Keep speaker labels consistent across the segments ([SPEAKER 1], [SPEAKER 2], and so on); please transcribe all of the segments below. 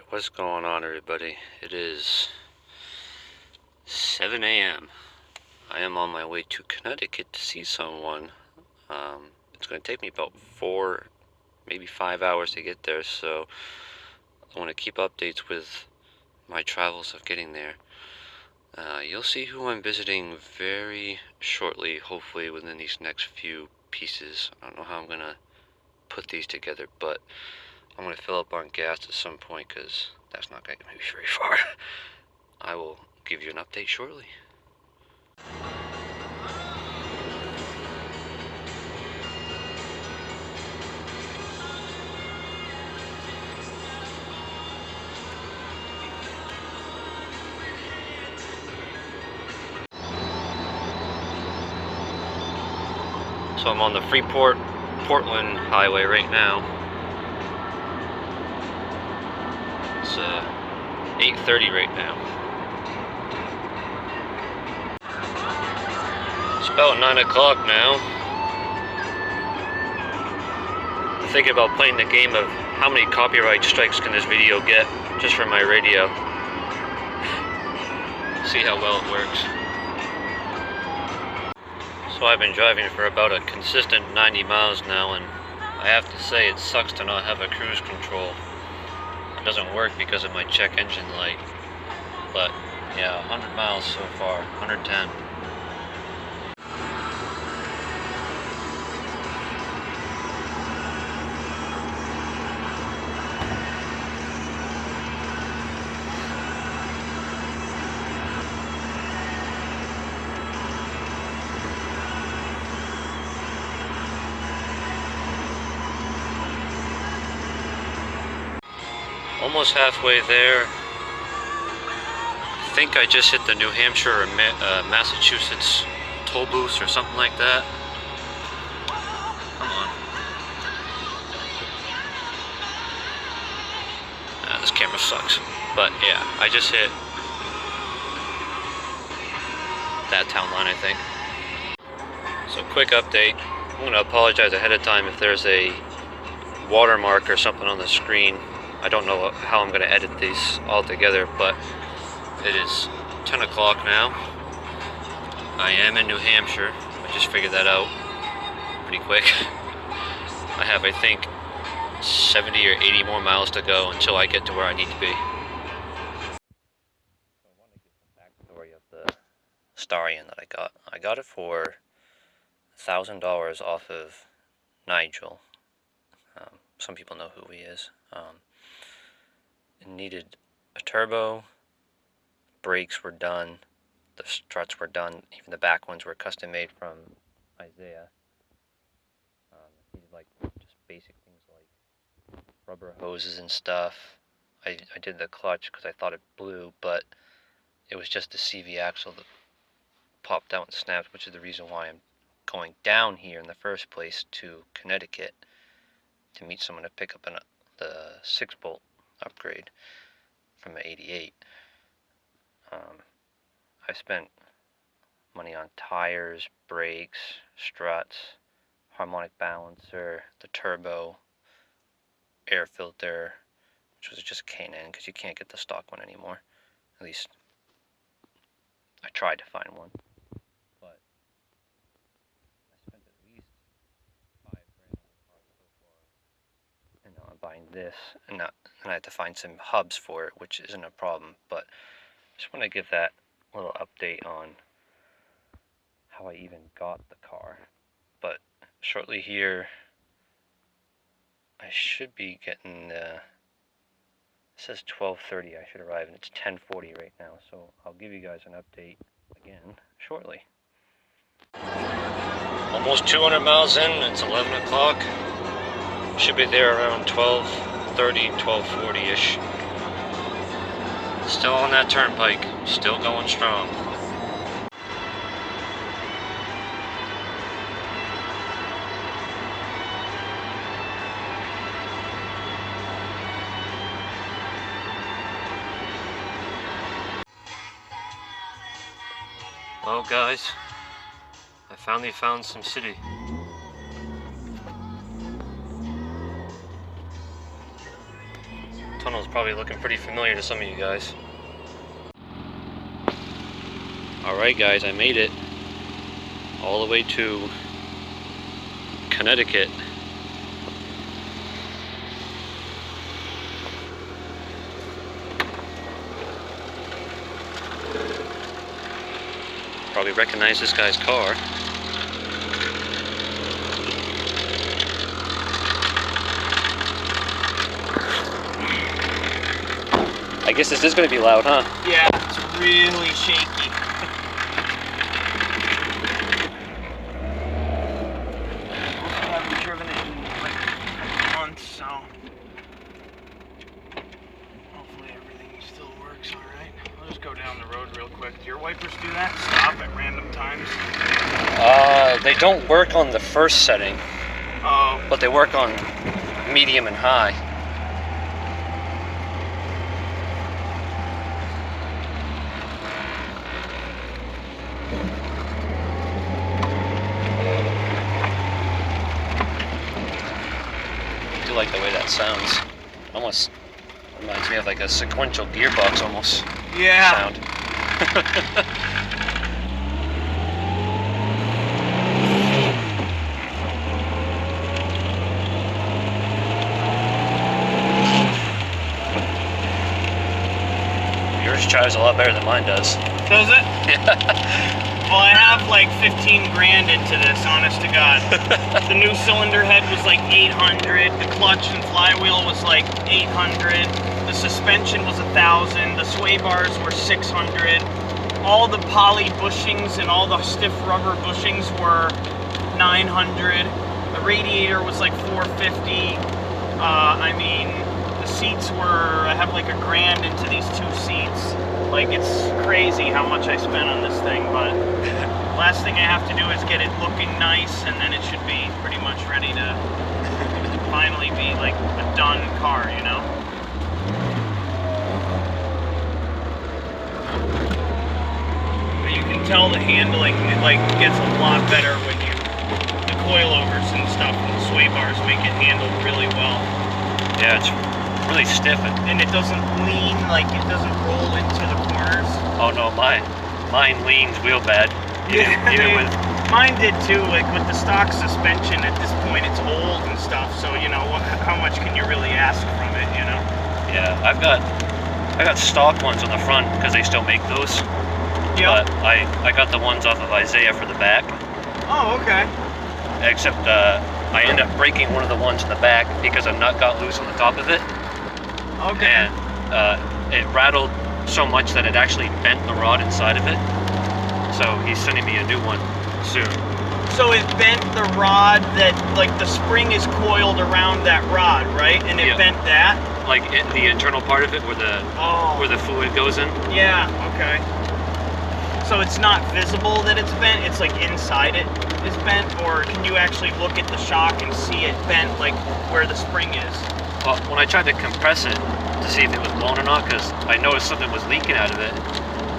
[SPEAKER 1] What's going on, everybody? It is 7 a.m. I am on my way to Connecticut to see someone. It's going to take me about 4, maybe 5 hours to get there, so I want to keep updates with my travels of getting there. You'll see who I'm visiting very shortly, hopefully within these next few pieces. I don't know how I'm going to put these together, but I'm going to fill up on gas at some point because that's not going to get me very far. I will give you an update shortly. So I'm on the Freeport-Portland highway right now. It's 8:30 right now. It's about 9 o'clock now. I'm thinking about playing the game of how many copyright strikes can this video get just for my radio. See how well it works. So I've been driving for about a consistent 90 miles now, and I have to say it sucks to not have a cruise control. It doesn't work because of my check engine light. But yeah, 100 miles so far, 110. Almost halfway there. I think I just hit the New Hampshire or Massachusetts toll booths or something like that. Come on. This camera sucks. But yeah, I just hit that town line, I think. So quick update. I'm going to apologize ahead of time if there's a watermark or something on the screen. I don't know how I'm going to edit these all together, but it is 10 o'clock now. I am in New Hampshire. I just figured that out pretty quick. I have, I think, 70 or 80 more miles to go until I get to where I need to be. So I want to give some backstory of the Starion that I got. I got it for $1,000 off of Nigel. Some people know who he is. It needed a turbo, brakes were done, the struts were done, even the back ones were custom made from Isaiah. It needed like just basic things like rubber hoses and stuff. I did the clutch because I thought it blew, but it was just the CV axle that popped out and snapped, which is the reason why I'm going down here in the first place to Connecticut to meet someone to pick up the 6-bolt upgrade from an 88. I spent money on tires, brakes, struts, harmonic balancer, the turbo, air filter, which was just K&N because you can't get the stock one anymore. At least I tried to find one. But I spent at least $5,000 on the car so far. And now I'm buying this, and I had to find some hubs for it, which isn't a problem, but I just want to give that little update on how I even got the car. But shortly here, I should be getting it says 12:30 I should arrive, and it's 10:40 right now, so I'll give you guys an update again shortly. Almost 200 miles in, it's 11 o'clock. Should be there around 12:30, 12:40-ish. Still on that turnpike, still going strong. Well guys, I finally found some city. tunnel is probably looking pretty familiar to some of you guys. Alright guys, I made it all the way to Connecticut. Probably recognize this guy's car. I guess this is going to be loud, huh?
[SPEAKER 2] Yeah, it's really shaky. I haven't driven it in like months, so hopefully everything still works all right. I'll just go down the road real quick. Do your wipers do that? Stop at random times?
[SPEAKER 1] They don't work on the first setting.
[SPEAKER 2] Oh.
[SPEAKER 1] But they work on medium and high. I do like the way that sounds. Almost reminds me of like a sequential gearbox almost.
[SPEAKER 2] Yeah.
[SPEAKER 1] Sound. Yours drives a lot better than mine does.
[SPEAKER 2] Does it?
[SPEAKER 1] Yeah.
[SPEAKER 2] Well, I have like 15 grand into this, honest to God. The new cylinder head was like 800. The clutch and flywheel was like 800. The suspension was 1,000. The sway bars were 600. All the poly bushings and all the stiff rubber bushings were 900. The radiator was like 450. I mean, the seats were, I have like $1,000 into these 2 seats. Like, it's crazy how much I spent on this thing, but last thing I have to do is get it looking nice, and then it should be pretty much ready to finally be like a done car, you know? But you can tell the handling, it like gets a lot better when you, the coilovers and stuff and the sway bars make it handle really well.
[SPEAKER 1] Yeah, it's really stiff
[SPEAKER 2] and it doesn't lean, like it doesn't roll into the corners.
[SPEAKER 1] Oh no, mine leans real bad. Even with
[SPEAKER 2] mine did too. Like with the stock suspension, at this point it's old and stuff. So you know, how much can you really ask from it? You know.
[SPEAKER 1] Yeah, I got stock ones on the front because they still make those.
[SPEAKER 2] Yep.
[SPEAKER 1] But I got the ones off of Isaiah for the back.
[SPEAKER 2] Oh, okay.
[SPEAKER 1] Except I ended up breaking one of the ones in the back because a nut got loose on the top of it.
[SPEAKER 2] Okay.
[SPEAKER 1] And it rattled so much that it actually bent the rod inside of it. So he's sending me a new one soon.
[SPEAKER 2] So it bent the rod that, like the spring is coiled around that rod, right? And it bent that?
[SPEAKER 1] Like the internal part of it where the fluid goes in?
[SPEAKER 2] Yeah, okay. So it's not visible that it's bent, it's like inside it is bent, or can you actually look at the shock and see it bent like where the spring is?
[SPEAKER 1] Well, when I tried to compress it to see if it was blown or not, because I noticed something was leaking out of it,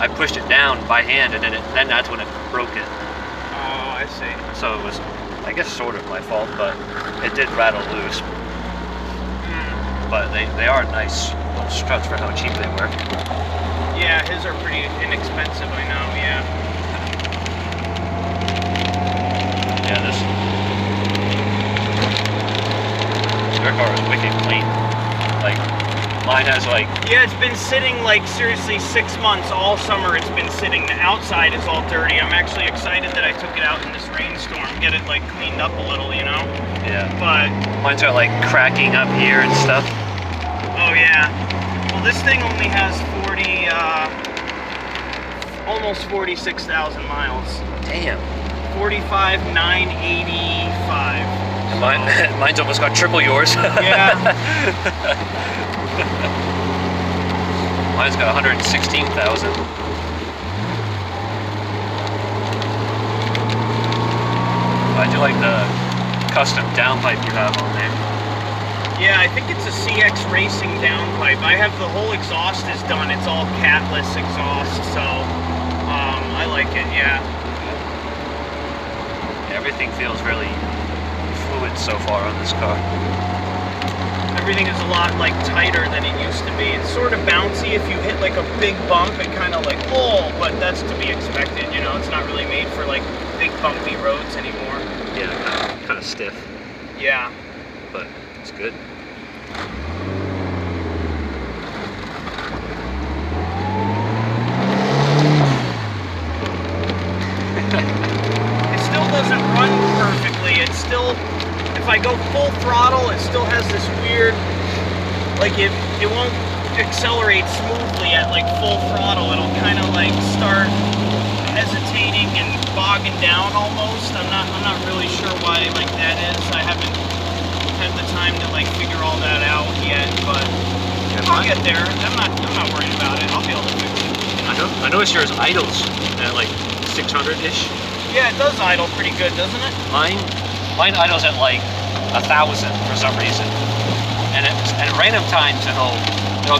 [SPEAKER 1] I pushed it down by hand, and then that's when it broke it.
[SPEAKER 2] Oh, I see.
[SPEAKER 1] So it was, I guess, sort of my fault, but it did rattle loose. But they are nice little struts for how cheap they were.
[SPEAKER 2] Yeah, his are pretty inexpensive, I know, yeah.
[SPEAKER 1] Yeah, your car is wicked clean. Like, mine has like...
[SPEAKER 2] Yeah, it's been sitting like seriously 6 months. All summer it's been sitting. The outside is all dirty. I'm actually excited that I took it out in this rainstorm. Get it like cleaned up a little, you know?
[SPEAKER 1] Yeah.
[SPEAKER 2] But...
[SPEAKER 1] mine's got like cracking up here and stuff.
[SPEAKER 2] Oh yeah. Well, this thing only has almost 46,000 miles.
[SPEAKER 1] Damn.
[SPEAKER 2] 45,985.
[SPEAKER 1] So. Mine's almost got triple yours.
[SPEAKER 2] Yeah.
[SPEAKER 1] Mine's got 116,000. I do like the custom downpipe you have on there.
[SPEAKER 2] Yeah, I think it's a CX Racing downpipe. I have the whole exhaust is done. It's all catless exhaust, so I like it, yeah.
[SPEAKER 1] Everything feels really fluid so far on this car.
[SPEAKER 2] Everything is a lot like tighter than it used to be. It's sort of bouncy. If you hit like a big bump, it kind of like, oh, but that's to be expected, you know. It's not really made for like big bumpy roads anymore.
[SPEAKER 3] Yeah, kind of stiff,
[SPEAKER 2] Yeah.
[SPEAKER 3] but it's good.
[SPEAKER 2] It still doesn't run perfectly. It's still, if I go full throttle, it still has this weird, like it won't accelerate smoothly at like full throttle. It'll kind of like start hesitating and bogging down almost. I'm not really sure why like that is. I haven't had the time to like figure all that out yet, but I'll get there. I'm not worried about it. I'll be able to fix it.
[SPEAKER 3] I noticed yours idles at like 600-ish.
[SPEAKER 2] Yeah, it does idle pretty good, doesn't it?
[SPEAKER 3] Mine idles at like 1,000 for some reason, and at random times it'll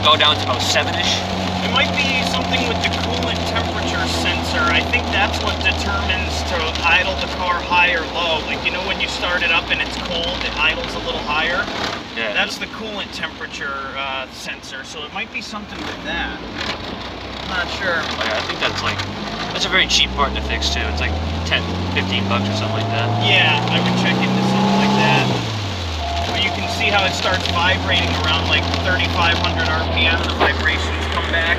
[SPEAKER 3] go down to about 7-ish.
[SPEAKER 2] It might be something with the coolant temperature sensor. I think that's what determines to idle the car high or low. Like, you know, when you start it up and it's cold, it idles a little higher.
[SPEAKER 3] Yeah.
[SPEAKER 2] That's the coolant temperature sensor. So it might be something with that. I'm not sure.
[SPEAKER 3] I think that's a very cheap part to fix too. It's like 10, 15 bucks or something like that.
[SPEAKER 2] Yeah, I would check into something like that. But you can see how it starts vibrating around like 3,500 RPM. The vibrations come back.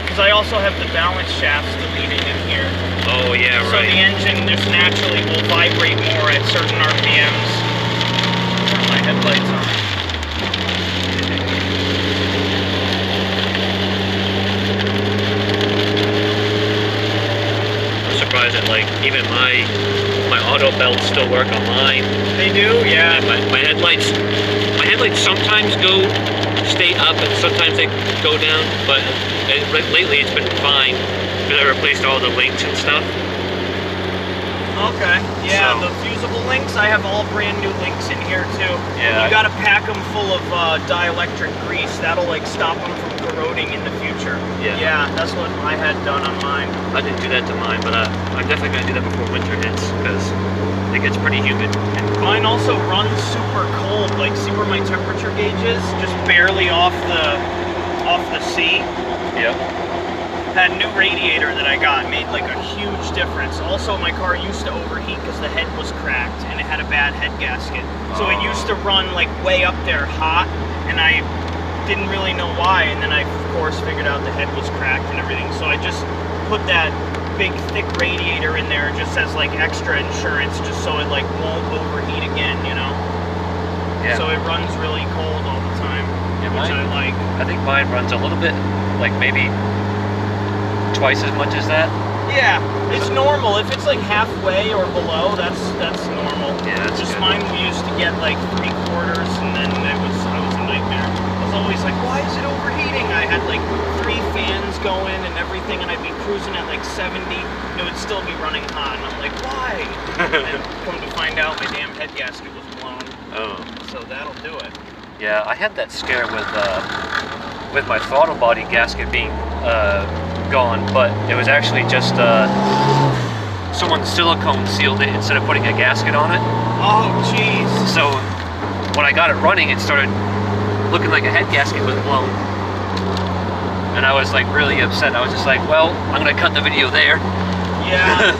[SPEAKER 2] Because I also have the balance shafts deleted in here.
[SPEAKER 3] Oh yeah,
[SPEAKER 2] So the engine just naturally will vibrate more at certain RPMs. Turn my headlights on.
[SPEAKER 3] I'm surprised that like even my auto belts still work on mine.
[SPEAKER 2] They do, yeah.
[SPEAKER 3] And my headlights sometimes stay up and sometimes they go down, but lately it's been fine because I replaced all the links and stuff.
[SPEAKER 2] Okay, yeah,
[SPEAKER 3] So-
[SPEAKER 2] the fusible links, I have all brand new links in here too.
[SPEAKER 3] Yeah.
[SPEAKER 2] You gotta pack them full of dielectric grease. That'll like stop them from corroding in the future.
[SPEAKER 3] Yeah.
[SPEAKER 2] Yeah, that's what I had done on mine.
[SPEAKER 3] I didn't do that to mine, but I'm definitely gonna do that before winter hits because it gets pretty humid.
[SPEAKER 2] Mine also runs super cold. Like, see where my temperature gauge is? Just barely off the C.
[SPEAKER 3] Yep.
[SPEAKER 2] That new radiator that I got made like a huge difference. Also, my car used to overheat because the head was cracked and it had a bad head gasket. So it used to run like way up there hot, and I didn't really know why. And then I, of course, figured out the head was cracked and everything. So I just put that big thick radiator in there just as like extra insurance, just so it like won't overheat again, you know?
[SPEAKER 3] Yeah.
[SPEAKER 2] So it runs really cold all the time,
[SPEAKER 3] Yeah,
[SPEAKER 2] which I
[SPEAKER 3] mine-
[SPEAKER 2] like.
[SPEAKER 3] I think mine runs a little bit, like maybe twice as much as that.
[SPEAKER 2] Yeah, it's normal. If it's like halfway or below, that's normal.
[SPEAKER 3] Yeah, that's
[SPEAKER 2] just
[SPEAKER 3] good.
[SPEAKER 2] mine. We used to get like 3/4, and then I was a nightmare. I was always like, why is it overheating? I had like 3 fans going and everything, and I'd be cruising at like 70. It would still be running hot, and I'm like, why? And come to find out, my damn head gasket was blown.
[SPEAKER 3] Oh.
[SPEAKER 2] So that'll do it.
[SPEAKER 3] Yeah, I had that scare with my throttle body gasket being gone, but it was actually just someone silicone sealed it instead of putting a gasket on it.
[SPEAKER 2] Oh, jeez.
[SPEAKER 3] So when I got it running, it started looking like a head gasket was blown. And I was like really upset. I was just like, well, I'm gonna cut the video there.
[SPEAKER 2] Yeah.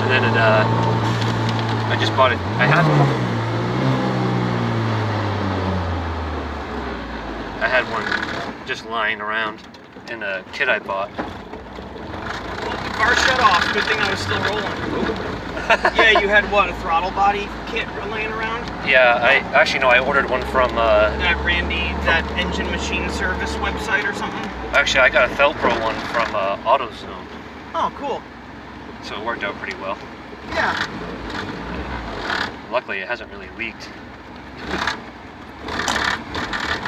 [SPEAKER 3] And then I just bought it. I had one just lying around in a kit I bought.
[SPEAKER 2] Well, the car shut off. Good thing I was still rolling. Yeah, you had what, a throttle body kit laying around?
[SPEAKER 3] Yeah, I ordered one from
[SPEAKER 2] That engine machine service website or something?
[SPEAKER 3] actually I got a Felpro one from AutoZone,
[SPEAKER 2] Oh, cool.
[SPEAKER 3] so it worked out pretty well.
[SPEAKER 2] Yeah.
[SPEAKER 3] Luckily it hasn't really leaked.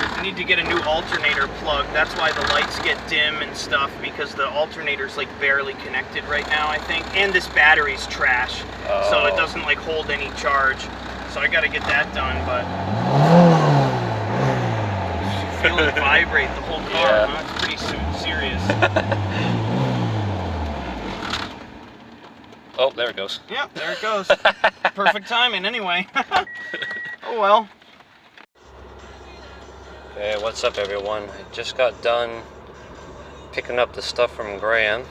[SPEAKER 2] I need to get a new alternator plug. That's why the lights get dim and stuff, because the alternator's like barely connected right now, I think. And this battery's trash, so it doesn't like hold any charge. So I gotta get that done, but feel it vibrate the whole car,
[SPEAKER 3] Yeah.
[SPEAKER 2] huh? It's pretty serious.
[SPEAKER 3] Oh, there it goes.
[SPEAKER 2] Yep, there it goes. Perfect timing anyway. Oh well.
[SPEAKER 3] Hey, what's up everyone? I just got done picking up the stuff from Graham.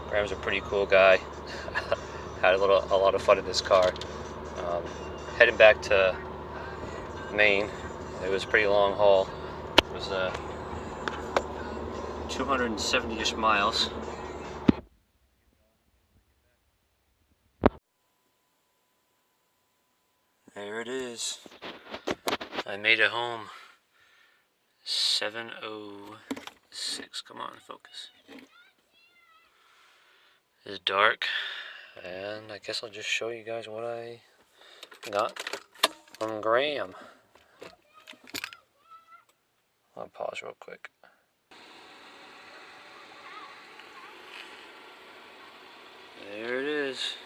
[SPEAKER 3] Graham's a pretty cool guy. Had a lot of fun in his car. Heading back to Maine. It was a pretty long haul. It was 270-ish miles. There it is. I made it home. 7:06. Come on, focus. It's dark, and I guess I'll just show you guys what I got from Graham. I'll pause real quick. There it is.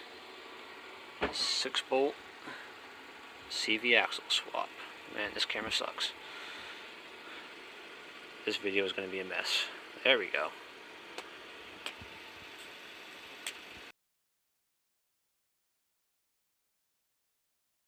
[SPEAKER 3] 6-bolt CV axle swap. Man, this camera sucks. This video is going to be a mess. There we go.